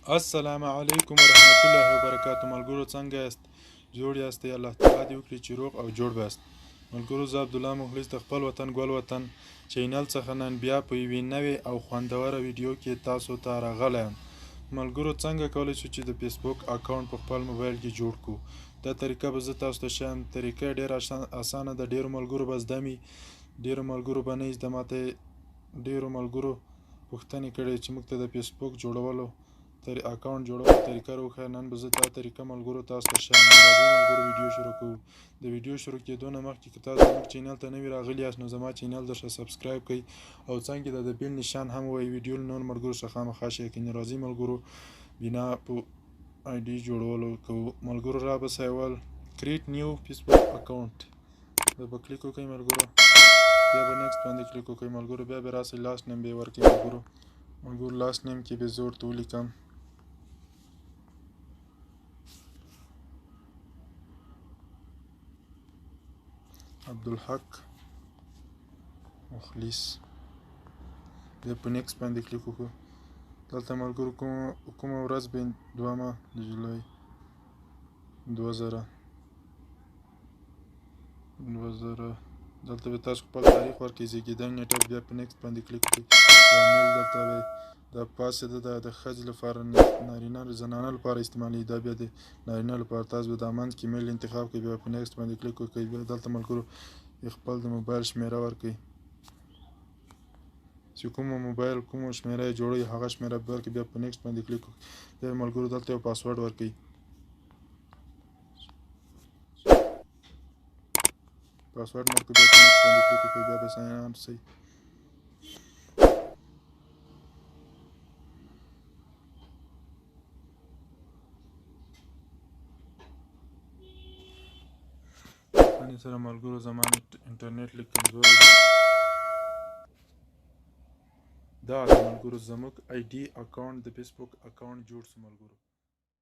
السلام علیکم ورحمت الله وبرکاتو. ملګرو څنګه یاست؟ جوړ یاست؟ الله تعالی دې وکړي چې روغ او جوړ باست. ملګرو زه عبدالله مخلص د خپل وطن ګل وطن چینل څخه نن بیا په یوې نوې او خوندوره ویډیو کې تاسو ته راغلی یم. ملګرو څنګه کولی شو چې د فیسبوک اکاونټ په خپل موبایل کې جوړ کړو؟ دا طریقه به زه تاسو ته ښیم. طریقه ډېره اسانه ده. ډېرو ملګرو به زده مي، ډېرو ملګرو به نه زده. ماته ډېرو ملګرو پوښتنې کړې چې موږ ته د فیسبوک جوړولو اکاونټ جوړولو طریقه راوښیه. نن به زه دا طریقه ملګرو تاسو ته ښیم. راځئ ملګرو ویډیو شروع کوو. د ویډیو شروع کېدو نه مخکې که تاسو زموږ چینل ته نوي راغلي یاست نو زما چینل درشه سبسکرایب کړئ او څنګ کې د بیل نشان هم ووهئ. ویډیو له نور ملګرو سره خامخا شیر کړئ. نو راځئ ملګرو بنا په آی ډي جوړولو کوو. ملګرو رابسئ اول کریټ نیو فیسبوک اکاونټ دا به کلیک وکړئ ملګرو. بیا به نیکسټ باندې کلیک وکړئ ملګرو. بیا به راسئ لاست نیم به یې ورکړئ ملګرو. لاست نیم کې به زه ورته ولیکم عبدالحق مخلص. بیا په نیکسټ باندې کلیک وکړو. دلته ملګرو کومه ورځ به 2 د جولای 2000 دلته به تاسو خپل تاریخ ورکړئ، زیږېدنې نیټه. بیا په نیکسټ باندې کلیک وکړئ. بیا میل دلته دا پاسې ده د ښځې لپاره، نارینه زنانه لپاره استعمالېږي. دا بیا د نارینه لپاره. تاسو به دا منځ کې میل انتخاب کړئ. بیا په نیکسټ باندې کلیک وکړئ. بیا دلته ملګرو خپل د موبایل شمیره ورکړئ چې کومه موبایل کومه شمیره یې جوړوي هغه شمیره به ورکړئ. بیا په نیکسټ باندې کلیک وکړئ. بیا ملګرو دلته یو پاسورډ ورکړئ. پاسورډ مو ورکړئ. بیا په نیکسټ باندې کلیک وکړئ. بیا به ساین ان شئ. پوښتنې سره ملګرو زما انټرنیټ لږ کمزوری دی. دا د ملګرو زموږ آی ډي اکاونټ د فیسبوک اکاونټ جوړ شو ملګرو.